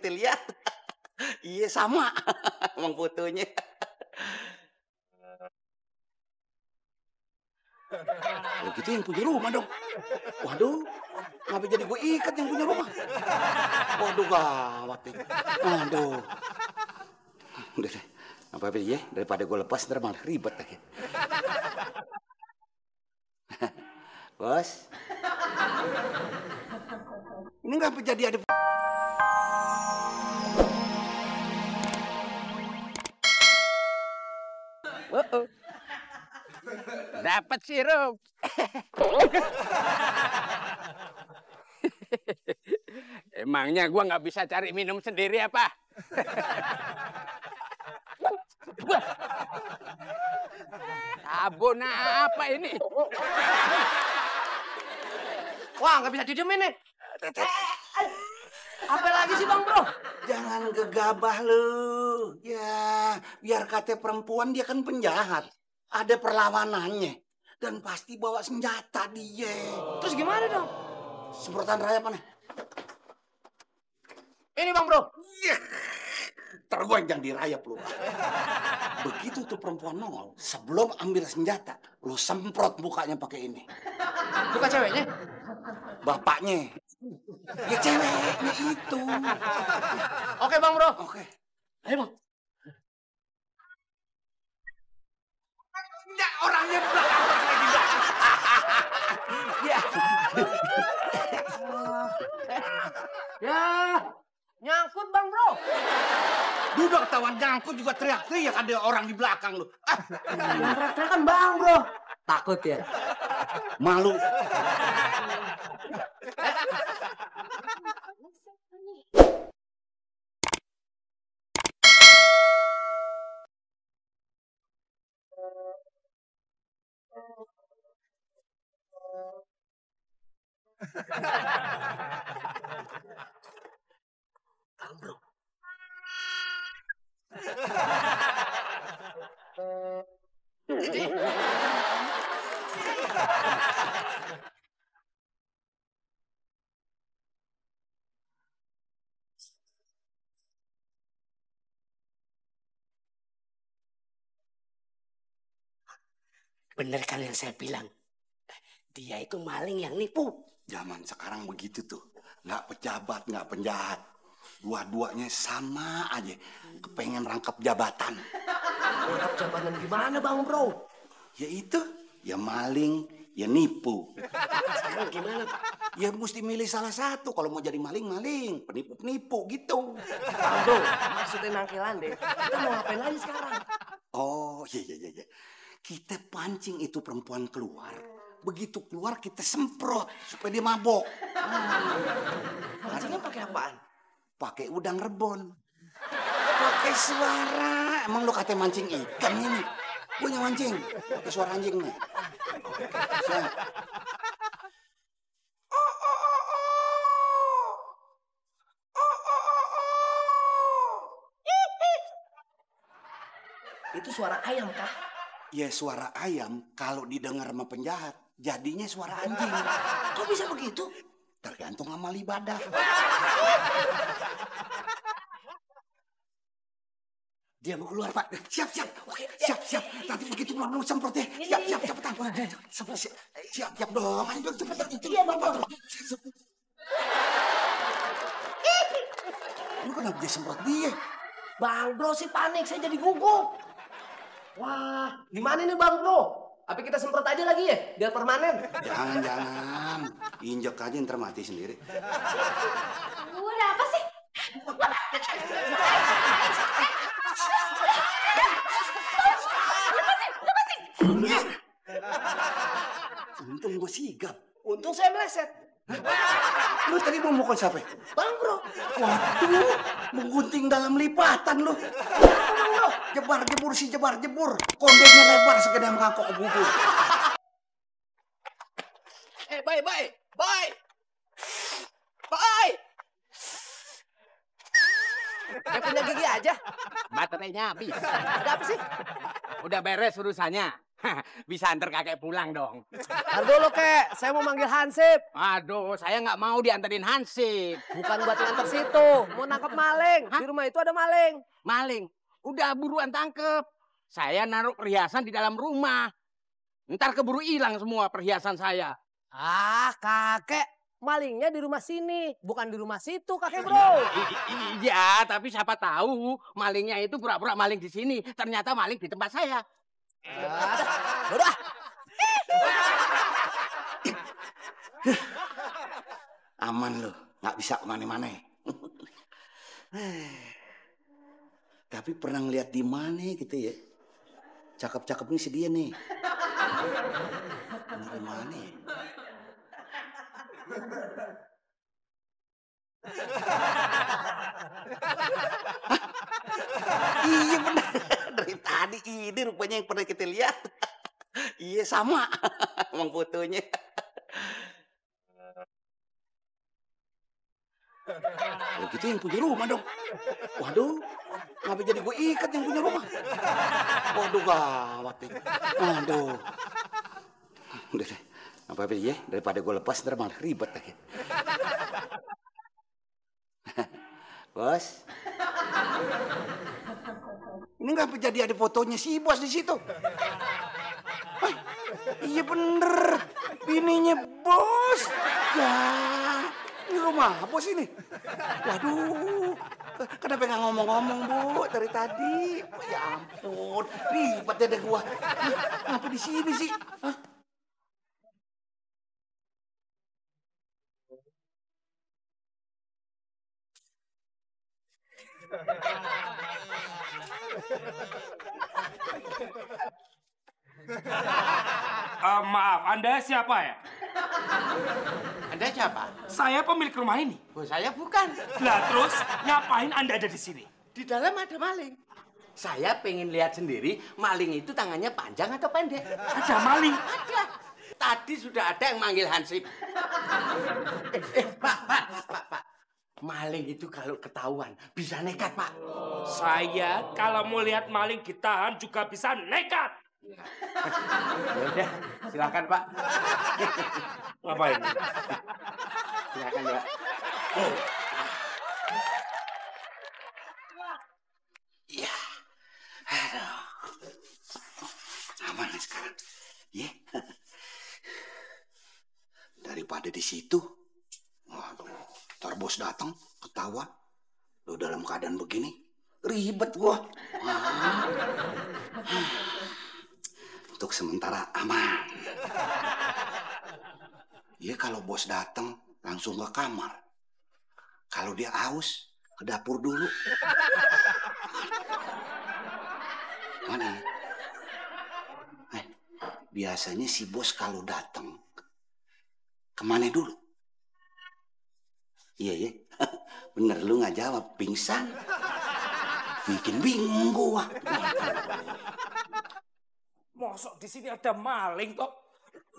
ente lihat. Iya sama, emang fotonya. Oh gitu yang punya rumah dong. Waduh, ngapa jadi gue ikat yang punya rumah? Waduh gawat nih. Aduh. Udah deh, apa-apa ya, daripada gue lepas ntar malah ribet lagi. Bos. Ini ngapa jadi ada... Dapat sirup. Emangnya gua nggak bisa cari minum sendiri apa? Sabun apa ini? Wah, nggak bisa didiemin nih. Apa lagi sih Bang Bro? Jangan gegabah lu. Ya, biar kata perempuan dia kan penjahat. Ada perlawanannya. Dan pasti bawa senjata dia. Terus gimana dong? Semprotan rayap mana? Ini Bang Bro. Ntar gue yang dirayap lu. Begitu tuh perempuan nongol, sebelum ambil senjata, lu semprot mukanya pakai ini. Bukan ceweknya? Bapaknya. Ya ceweknya itu. Oke Bang Bro. Oke. Ayo Bang. Ya, orangnya belakang lagi belakang. Ya. Ya, nyangkut Bang Bro. Udah ketahuan nyangkut juga teriak-teriak ada orang di belakang lu. Yang teriak-teriak kan Bang Bro. Takut ya? Malu. Bang Bro. Bener kali yang saya bilang. Dia itu maling yang nipu. Zaman sekarang begitu tuh. Nggak pejabat, nggak penjahat. Dua-duanya sama aja. Kepengen rangkap jabatan. Rangkap jabatan gimana Bang Bro? Ya itu. Ya maling, ya nipu. Sekarang gimana Pak? Ya mesti milih salah satu. Kalau mau jadi maling, penipu-penipu gitu. Bang Bro, maksudnya nangkilan deh. Kita mau ngapain lagi sekarang? Oh, iya. Kita pancing itu perempuan keluar. Begitu keluar kita semprot supaya dia mabok. Mancingnya pakai apaan? Pakai udang rebon. Pakai suara. Emang lu kata mancing ikan ini? Gue yang mancing. Pakai suara anjing nih. Itu suara ayam kah? Ya suara ayam kalau didengar sama penjahat jadinya suara anjing. Kok bisa begitu? Tergantung amal ibadah. Dia mau keluar Pak. Siap. Oke, siap. Nanti begitu mau semprot ya. Siap, cepetan. Siap dong. Ayo cepetan itu. Iya Bang. Lu kenapa dia semprot dia? Bang Bro sih panik, saya jadi gugup. Wah, gimana nih Bang Bro? Apa kita semprot aja lagi ya, biar permanen? Jangan. Injek aja ntar mati sendiri. Udah apa sih? Lepasin. Untung gue sigap. Untung saya meleset. Lu tadi mau mukul siapa? Bang Bro. Waduh, menggunting dalam lipatan lu. Bang Bro, jebar-jebur. Kondeknya lebar segede mangkok ke bubur. Bye. Kayak punya gigi aja. Baterainya habis. Ada apa sih? Udah beres urusannya. Bisa antar kakek pulang dong. Ntar dulu, Kek. Saya mau manggil Hansip. Aduh, saya nggak mau dianterin Hansip. Bukan buat nganter situ. Mau nangkep maling. Hah? Di rumah itu ada maling. Maling, udah buruan tangkep. Saya naruh perhiasan di dalam rumah. Ntar keburu hilang semua perhiasan saya. Ah, kakek. Malingnya di rumah sini. Bukan di rumah situ, kakek bro. Iya, tapi siapa tahu malingnya itu pura-pura maling di sini. Ternyata maling di tempat saya. Udah. Aman loh, nggak bisa kemana-mana. Tapi pernah ngeliat di mana gitu ya? Cakep-cakep nih si dia nih. Dari mana ya? Iya benar. Dari tadi ini rupanya yang pernah kita lihat. Iya sama. Emang fotonya. Kalau gitu yang punya rumah dong. Waduh, ngapa jadi gue ikat yang punya rumah? Waduh gawat nih. Waduh. Udah deh, apa-apa ya, daripada gue lepas ntar malah ribet lagi. Bos. Ini ngapa jadi ada fotonya si bos di situ? Hah, iya bener, bininya bos. Ya. Ini rumah bos ini. Waduh, kenapa nggak ngomong-ngomong bu dari tadi? Ya ampun, ribet deh gua. Ngapa di sini sih? Hah? Maaf, Anda siapa ya? Anda siapa? Saya pemilik rumah ini. Oh, saya bukan. Lah terus, ngapain Anda ada di sini? Di dalam ada maling. Saya pengen lihat sendiri maling itu tangannya panjang atau pendek. Ada maling? Ada. Tadi sudah ada yang manggil Hansip. Pak. Maling itu kalau ketahuan bisa nekat, Pak. Saya kalau mau lihat maling ditahan juga bisa nekat. Ya udah, silakan, Pak. Ngapain? Silakan, Pak. Iya. Aduh. Aman sekarang. Ya. Daripada di situ. Waduh, ntar bos datang, ketahuan. Lo dalam keadaan begini, ribet gua. Untuk sementara aman. Ya kalau bos datang langsung ke kamar. Kalau dia haus, ke dapur dulu. Mana? Biasanya si bos kalau datang kemana dulu? Iya ya, bener lu nggak jawab, pingsan. Bikin bingung gua. Mosok di sini ada maling toh?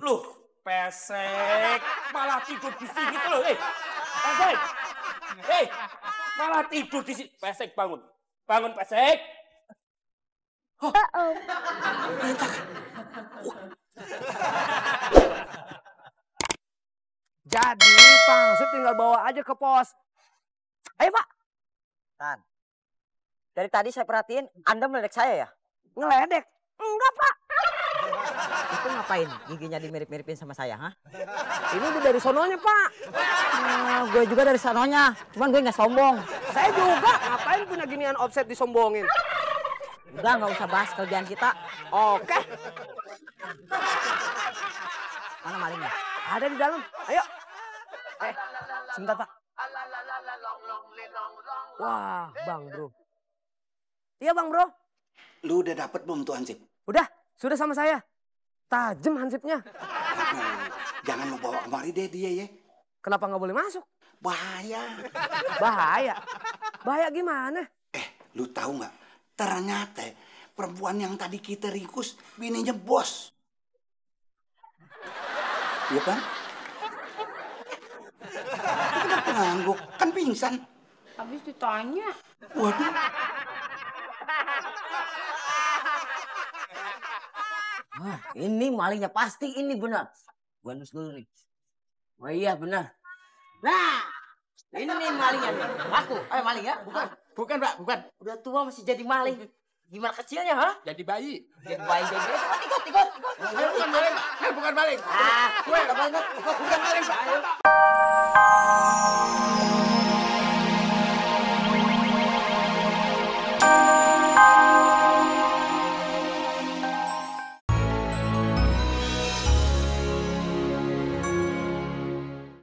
Loh, pesek malah tidur di sini tuh loh. Pesek. Malah tidur di sini. Pesek bangun. Bangun pesek. Jadi, Pak Hansip tinggal bawa aja ke pos. Ayo, Pak. Tan, dari tadi saya perhatiin Anda meledek saya ya? Ngeledek? Enggak, Pak. Itu ngapain giginya dimirip-miripin sama saya, ha? Ini udah dari sononya, Pak. Gue juga dari sanonya, cuman gue nggak sombong. Saya juga. Ngapain punya ginian offset disombongin? Udah nggak usah bahas kerjaan kita. Oke. Mana malingnya? Ada di dalam. Ayo. Sebentar, Pak. Wah, Bang Bro. Iya, Bang Bro. Lu udah dapet belum tuh Hansip? Udah, sudah sama saya. Tajam Hansipnya. Aduh, jangan lu bawa kemari deh dia ya. Kenapa nggak boleh masuk? Bahaya. Bahaya. Bahaya gimana? Lu tahu nggak? Ternyata perempuan yang tadi kita ringkus bininya bos. Iya kan? Kenapa ngangguk? Kan pingsan. Habis ditanya. Waduh. Ini malingnya pasti ini benar. Gua nus dulu nih. Oh iya benar. Nah, ini malingnya nih. Aku, maling ya? Bukan. Bukan, Pak, bukan. Udah tua masih jadi maling. Gimana kecilnya, ha? Jadi bayi. Jadi bayi jadi ikut. Ayo, bukan maling, Pak. Bukan maling. Ikut.